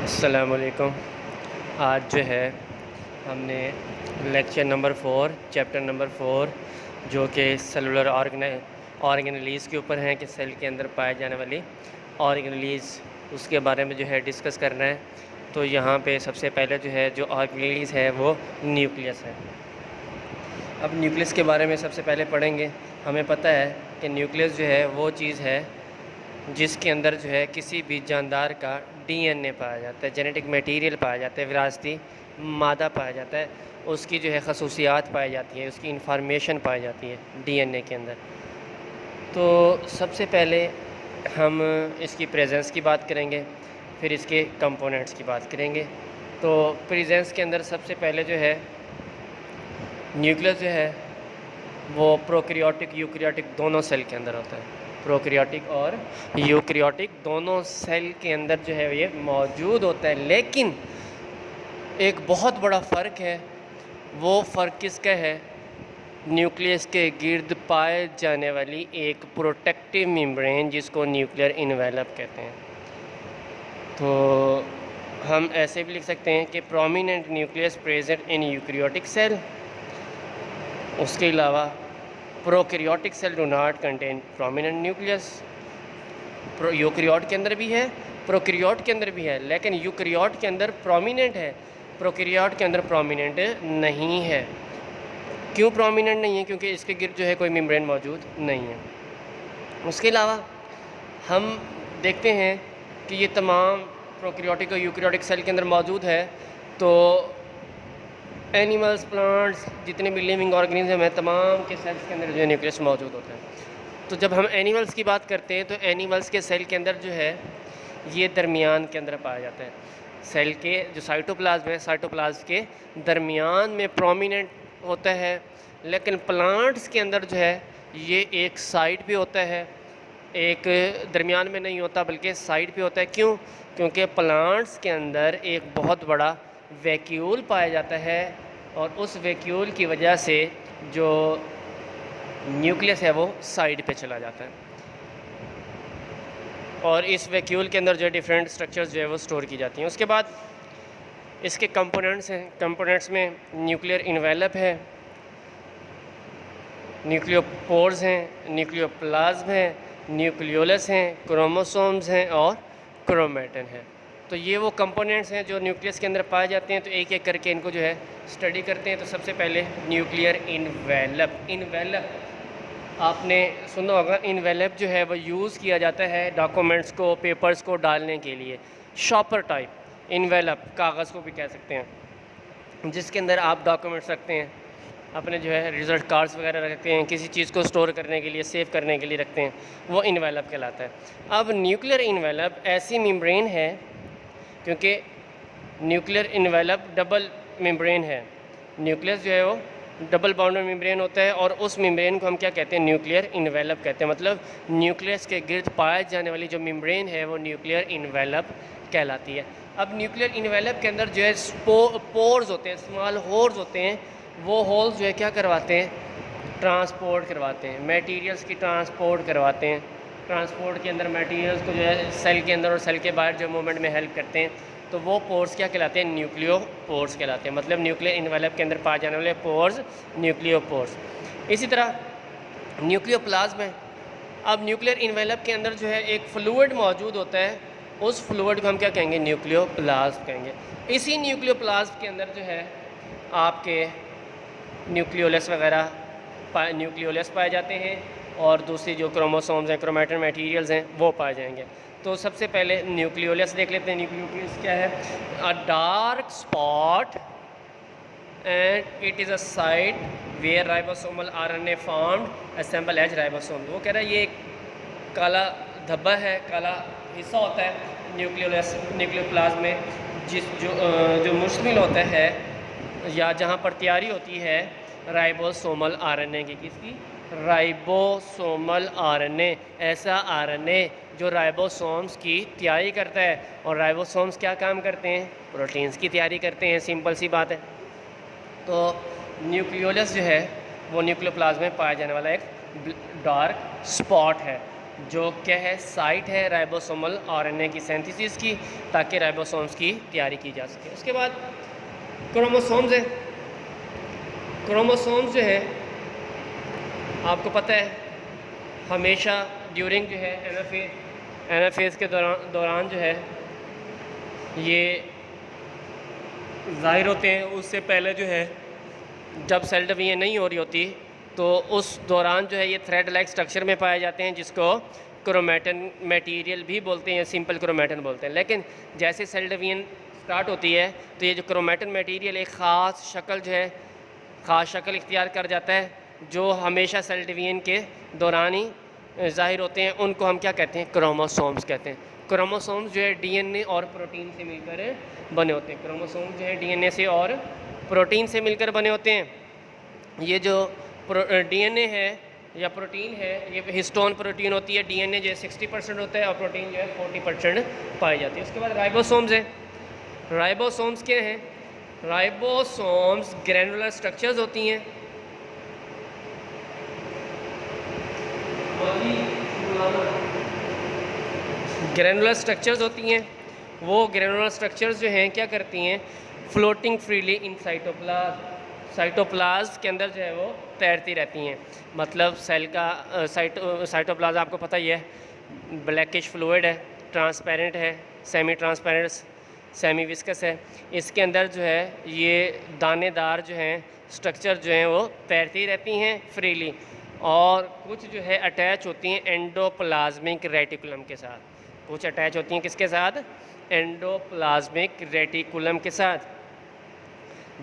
अस्सलामुअलैकुम। आज जो है हमने लेक्चर नंबर 4 चैप्टर नंबर 4 जो कि सेलुलर ऑर्गेनेलीज़ के ऊपर हैं कि सेल के अंदर पाए जाने वाली ऑर्गेनेलीज़ उसके बारे में जो है डिस्कस करना है। तो यहाँ पे सबसे पहले जो है जो ऑर्गेनेलीज़ है वो न्यूक्लियस है। अब न्यूक्लियस के बारे में सबसे पहले पढ़ेंगे। हमें पता है कि न्यूक्लियस जो है वो चीज़ है जिसके अंदर जो है किसी भी जानदार का डीएनए पाया जाता है, जेनेटिक मटेरियल पाया जाता है, विरासती मादा पाया जाता है, उसकी जो है खसूसियात पाई जाती है, उसकी इंफॉर्मेशन पाई जाती है डीएनए के अंदर। तो सबसे पहले हम इसकी प्रेजेंस की बात करेंगे, फिर इसके कंपोनेंट्स की बात करेंगे। तो प्रेजेंस के अंदर सबसे पहले जो है न्यूक्लियस जो है वो प्रोकैरियोटिक यूकैरियोटिक दोनों सेल के अंदर होता है। प्रोकैरियोटिक और यूकैरियोटिक दोनों सेल के अंदर जो है ये मौजूद होता है, लेकिन एक बहुत बड़ा फ़र्क है। वो फ़र्क किसका है? न्यूक्लियस के गिर्द पाए जाने वाली एक प्रोटेक्टिव मेम्ब्रेन जिसको न्यूक्लियर इन्वेलप कहते हैं। तो हम ऐसे भी लिख सकते हैं कि prominent nucleus present in eukaryotic cell. उसके अलावा prokaryotic cell do not contain prominent nucleus. Eukaryote के अंदर भी है, प्रोकैरियोट के अंदर भी है, लेकिन यूकैरियोट के अंदर प्रोमिनेंट है, प्रोकैरियोट के अंदर प्रोमिनेंट नहीं है। क्यों प्रोमिनेंट नहीं है? क्योंकि इसके गिर्द जो है कोई मेम्ब्रेन मौजूद नहीं है। उसके अलावा हम देखते हैं कि ये तमाम प्रोकैरियोटिक और यूकैरियोटिक सेल के अंदर मौजूद है। तो एनिमल्स, प्लांट्स, जितने भी लिविंग ऑर्गेनिज्म हैं, तमाम के सेल्स के अंदर जो है न्यूक्लियस मौजूद होता है। तो जब हम एनिमल्स की बात करते हैं तो एनिमल्स के सेल के अंदर जो है ये दरमियान के अंदर पाया जाता है। सेल के जो साइटोप्लाज्म है, साइटोप्लाज्म के दरमियान में प्रोमिनेंट होता है, लेकिन प्लांट्स के अंदर जो है ये एक साइड पे होता है, एक दरमियान में नहीं होता बल्कि साइड पे होता है। क्यों? क्योंकि प्लांट्स के अंदर एक बहुत बड़ा वैक्यूल पाया जाता है और उस वैक्यूल की वजह से जो न्यूक्लियस है वो साइड पे चला जाता है और इस वैक्यूल के अंदर जो है डिफरेंट स्ट्रक्चर्स जो है वो स्टोर की जाती हैं। उसके बाद इसके कंपोनेंट्स हैं। कंपोनेंट्स में न्यूक्लियर इन्वेलप है, न्यूक्लियोपोर्स हैं, न्यूक्लियोप्लाज्म हैं, न्यूक्लियोलस हैं, क्रोमोसोम्स हैं और क्रोमेटिन है। तो ये वो कंपोनेंट्स हैं जो न्यूक्लियस के अंदर पाए जाते हैं। तो एक एक करके इनको जो है स्टडी करते हैं। तो सबसे पहले न्यूक्लियर इन्वेलप आपने सुना होगा। इन्वेलप जो है वो यूज़ किया जाता है डॉक्यूमेंट्स को, पेपर्स को डालने के लिए। शॉपर टाइप इन्वेलप, कागज़ को भी कह सकते हैं, जिसके अंदर आप डॉक्यूमेंट्स रखते हैं, अपने जो है रिज़ल्ट कार्ड्स वगैरह रखते हैं, किसी चीज़ को स्टोर करने के लिए, सेव करने के लिए रखते हैं, वो इन्वेलप कहलाता है। अब न्यूक्लियर इन्वेलप ऐसी मेम्ब्रेन है, क्योंकि न्यूक्लियर इन्वेलप डबल मेम्ब्रेन है। न्यूक्लियस जो है वो डबल बाउंडेड मेम्ब्रेन होता है और उस मेम्ब्रेन को हम क्या कहते हैं? न्यूक्लियर इन्वेलप कहते हैं। मतलब न्यूक्लियस के गिर्द पाए जाने वाली जो मेम्ब्रेन है वो न्यूक्लियर इन्वेलप कहलाती है। अब न्यूक्लियर इन्वेलप के अंदर जो है पोर्स होते हैं, स्मॉल होल्स होते हैं। वो होल्स जो है क्या करवाते हैं? ट्रांसपोर्ट करवाते हैं, मटेरियल्स की ट्रांसपोर्ट करवाते हैं। ट्रांसपोर्ट के अंदर मटेरियल्स को जो है सेल के अंदर और सेल के बाहर जो मूवमेंट में हेल्प करते हैं। तो वो पोर्स क्या कहलाते हैं? न्यूक्लियोपोर्स कहलाते हैं। मतलब न्यूक्लियर इन्वेलप के अंदर पाए जाने वाले पोर्स न्यूक्लियोपोर्स। इसी तरह न्यूक्लियोप्लाज्म है। अब न्यूक्लियर इन्वेलप के अंदर जो है एक फ्लूइड मौजूद होता है, उस फ्लूइड को हम क्या कहेंगे? न्यूक्लियोप्लाज्म कहेंगे। इसी न्यूक्लियोप्लाज्म के अंदर जो है आपके न्यूक्लियोलस वगैरह न्यूक्लियोलस पाए जाते हैं और दूसरी जो क्रोमोसोम्स हैं, क्रोमेटिन मटेरियल्स हैं, वो पाए जाएंगे। तो सबसे पहले न्यूक्लियोलस देख लेते हैं। न्यूक्लियोलस क्या है? A dark spot and it is a site where ribosomal RNA formed assemble as ribosome. वो कह रहा है ये एक काला धब्बा है, काला हिस्सा होता है न्यूक्लियोप्लाज्म में, जो मुश्तमिल होता है या जहाँ पर तैयारी होती है राइबोसोमल आरएनए की। किसकी? Ribosomal RNA. ऐसा आरएनए जो राइबोसोम्स की तैयारी करता है। और राइबोसोम्स क्या काम करते हैं? प्रोटीन्स की तैयारी करते हैं। सिंपल सी बात है। तो न्यूक्लियोलस जो है वो न्यूक्लियोप्लाज्म में पाया जाने वाला एक डार्क स्पॉट है। जो क्या है, साइट है राइबोसोमल आरएनए की सिंथेसिस की, ताकि राइबोसोम्स की तैयारी की जा सके। उसके बाद क्रोमोसोम्स है। क्रोमोसोम्स जो है आपको पता है हमेशा ड्यूरिंग जो है एनाफेज के दौरान जो है ये ज़ाहिर होते हैं। उससे पहले जो है जब सेल डिवीजन नहीं हो रही होती तो उस दौरान जो है ये थ्रेड लाइक स्ट्रक्चर में पाए जाते हैं, जिसको क्रोमैटिन मटेरियल भी बोलते हैं या सिंपल क्रोमैटिन बोलते हैं। लेकिन जैसे सेल डिवीजन स्टार्ट होती है तो ये जो क्रोमैटिन मटेरियल एक ख़ास शक्ल जो है, ख़ास शक्ल इख्तियार कर जाता है, जो हमेशा सेल डिवीजन के दौरान ही ज़ाहिर होते हैं। उनको हम क्या कहते हैं, क्रोमोसोम्स कहते हैं। क्रोमोसोम्स जो है डीएनए और प्रोटीन से मिलकर बने होते हैं। क्रोमोसोम्स जो है डीएनए से और प्रोटीन से मिलकर बने होते हैं। ये जो डीएनए है या प्रोटीन है, ये हिस्टोन प्रोटीन होती है। डीएनए जो है 60% होता है और प्रोटीन जो है 40% पाई जाती है। उसके बाद राइबोसोम्स है। राइबोसोम्स क्या हैं? राइबोसोम्स ग्रैनुलर स्ट्रक्चर्स होती हैं। ग्रैनुलर स्ट्रक्चर्स होती हैं। वो ग्रैनुलर स्ट्रक्चर्स जो हैं क्या करती हैं, floating freely in cytoplasm. Cytoplasm के अंदर जो है वो तैरती रहती हैं। मतलब सेल का साइटोप्लाज्म आपको पता ही है, ब्लैकिश फ्लूइड है, ट्रांसपेरेंट है, सेमी ट्रांसपेरेंट, सेमी विस्कस है। इसके अंदर जो है ये दानेदार जो हैं स्ट्रक्चर जो हैं वो तैरती रहती हैं फ्रीली, और कुछ जो है अटैच होती हैं एंडोप्लाज्मिक रेटिकुलम के साथ। कुछ अटैच होती हैं किसके साथ? एंडोप्लाज्मिक रेटिकुलम के साथ।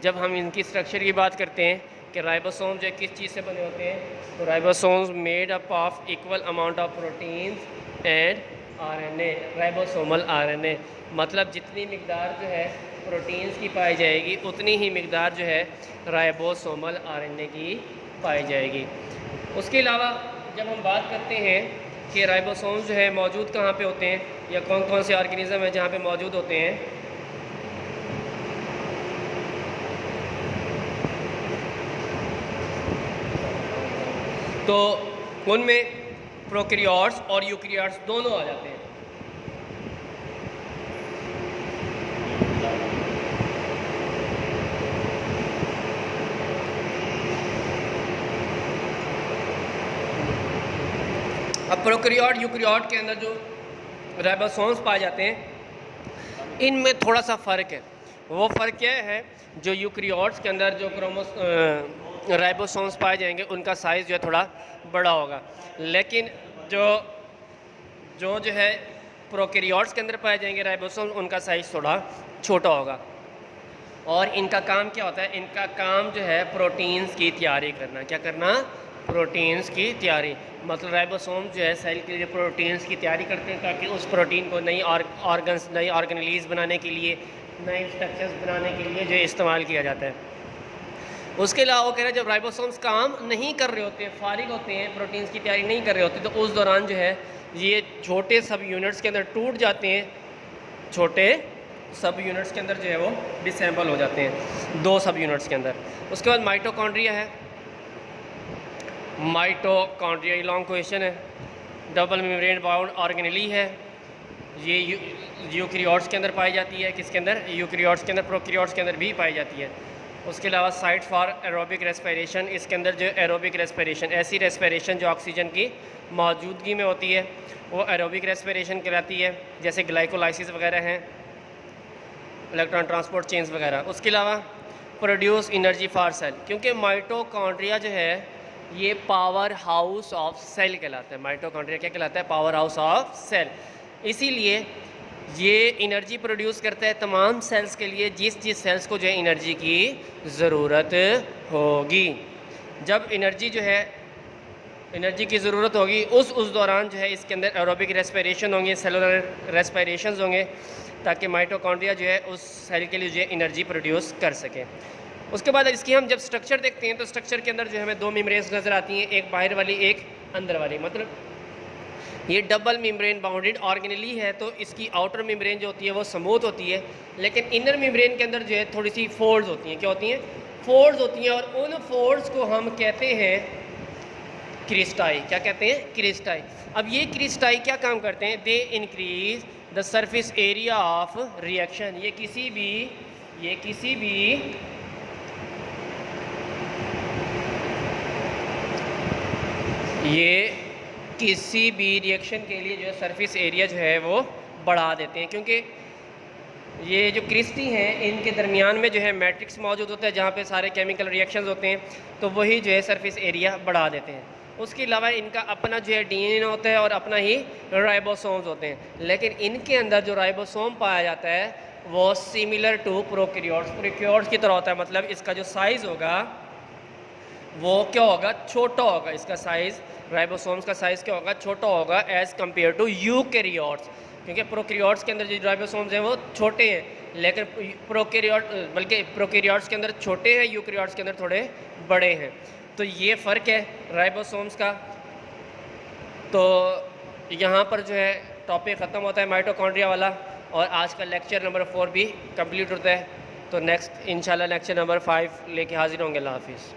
जब हम इनकी स्ट्रक्चर की बात करते हैं कि राइबोसोम जो है किस चीज़ से बने होते हैं, तो ribosomes made up of equal amount of proteins and RNA, ribosomal RNA. मतलब जितनी मिकदार जो है प्रोटीन्स की पाई जाएगी उतनी ही मिकदार जो है राइबोसोमल आरएनए की पाई जाएगी। उसके अलावा जब हम बात करते हैं कि राइबोसोम्स जो है मौजूद कहाँ पे होते हैं या कौन कौन से ऑर्गेनिज्म है जहाँ पे मौजूद होते हैं, तो उनमें प्रोकैरियोट्स और यूकैरियोट्स दोनों आ जाते हैं। अब प्रोकैरियोट यूकैरियोट के अंदर जो राइबोसोम्स पाए जाते हैं इनमें थोड़ा सा फ़र्क है। वो फ़र्क क्या है, जो यूकैरियोट्स के अंदर जो राइबोसोम्स पाए जाएंगे उनका साइज़ जो है थोड़ा बड़ा होगा, लेकिन जो है प्रोकैरियोट्स के अंदर पाए जाएंगे राइबोसोम्स उनका साइज़ थोड़ा छोटा होगा। और इनका काम क्या होता है? इनका काम जो है प्रोटीन्स की तैयारी करना। क्या करना? प्रोटीन्स की तैयारी। मतलब राइबोसोम जो है सेल के लिए प्रोटीन्स की तैयारी करते हैं ताकि उस प्रोटीन को नई ऑर्गेनेलीज बनाने के लिए, नए स्ट्रक्चर्स बनाने के लिए जो इस्तेमाल किया जाता है। उसके अलावा वो कह रहे हैं जब राइबोसोम्स काम नहीं कर रहे होते हैं, फारिग होते हैं, प्रोटीन्स की तैयारी नहीं कर रहे होते, तो उस दौरान जो है ये छोटे सब यूनिट्स के अंदर टूट जाते हैं। छोटे सब यूनिट्स के अंदर जो है वो डिसेंबल हो जाते हैं, 2 सब यूनिट्स के अंदर। उसके बाद माइटोकॉन्ड्रिया है। माइटोकॉन्ड्रिया लॉन्ग क्वेश्चन है। डबल मेम्ब्रेन बाउंड ऑर्गेनेली है। ये यूकैरियोट्स के अंदर पाई जाती है। किसके अंदर? यूकैरियोट्स के अंदर। प्रोकैरियोट्स के अंदर भी पाई जाती है। उसके अलावा साइट फॉर एरोबिक रेस्पिरेशन, इसके अंदर जो एरोबिक रेस्पिरेशन, ऐसी रेस्पिरेशन जो ऑक्सीजन की मौजूदगी में होती है वो एरोबिक रेस्पिरेशन कहलाती है, जैसे ग्लाइकोलाइसिस वगैरह हैं, इलेक्ट्रॉन ट्रांसपोर्ट चेन्स वगैरह। उसके अलावा प्रोड्यूस एनर्जी फॉर सेल, क्योंकि माइटोकॉन्ड्रिया जो है ये पावर हाउस ऑफ सेल कहलाता है। माइटोकॉन्ड्रिया क्या कहलाता है? Power house of cell. इसीलिए ये एनर्जी प्रोड्यूस करता है तमाम सेल्स के लिए, जिस सेल्स को जो है एनर्जी की ज़रूरत होगी। जब एनर्जी जो है एनर्जी की ज़रूरत होगी उस दौरान जो है इसके अंदर एरोबिक रेस्पिरेशन होंगे, सेलुलर रेस्पिरेशंस होंगे, ताकि माइटोकॉन्ड्रिया जो है उस सेल के लिए जो है एनर्जी प्रोड्यूस कर सके। उसके बाद इसकी हम जब स्ट्रक्चर देखते हैं तो स्ट्रक्चर के अंदर जो है हमें 2 मेम्ब्रेन्स नज़र आती हैं, एक बाहर वाली एक अंदर वाली। मतलब ये डबल मेम्ब्रेन बाउंडेड ऑर्गेनेली है तो इसकी आउटर मेम्ब्रेन जो होती है वो स्मूथ होती है, लेकिन इनर मेम्ब्रेन के अंदर जो है थोड़ी सी फोल्ड्स होती हैं। क्या होती हैं? फोल्ड्स होती हैं। और उन फोल्ड्स को हम कहते हैं क्रिस्टाई, क्या कहते हैं? क्रिस्टाई। अब ये क्रिस्टाई क्या काम करते हैं? They increase the surface area of reaction. ये किसी भी रिएक्शन के लिए जो है सरफेस एरिया जो है वो बढ़ा देते हैं, क्योंकि ये जो क्रिस्टी हैं इनके दरमियान में जो है मैट्रिक्स मौजूद होता है जहाँ पे सारे केमिकल रिएक्शंस होते हैं, तो वही जो है सरफेस एरिया बढ़ा देते हैं। उसके अलावा इनका अपना जो है डीएनए होता है और अपना ही राइबोसोम्स होते हैं, लेकिन इनके अंदर जो राइबोसोम पाया जाता है वो सिमिलर टू प्रोकैरियोट्स की तरह होता है। मतलब इसका जो साइज़ होगा वो क्या होगा? छोटा होगा। इसका साइज़, राइबोसोम्स का साइज़ क्या होगा? छोटा होगा एज़ कम्पेयर टू यूकैरियोट्स, क्योंकि प्रोकैरियोट्स के अंदर जो राइबोसोम्स हैं वो छोटे हैं, लेकिन प्रोकैरियोट्स के अंदर छोटे हैं, यूकैरियोट्स के अंदर थोड़े बड़े हैं। तो ये फ़र्क है राइबोसोम्स का। तो यहाँ पर जो है टॉपिक ख़त्म होता है माइटोकॉन्ड्रिया वाला, और आज का लेक्चर नंबर 4 भी कंप्लीट होता है। तो नेक्स्ट इंशाल्लाह लेक्चर नंबर 5 लेके हाजिर होंगे। अल्लाह हाफिज़।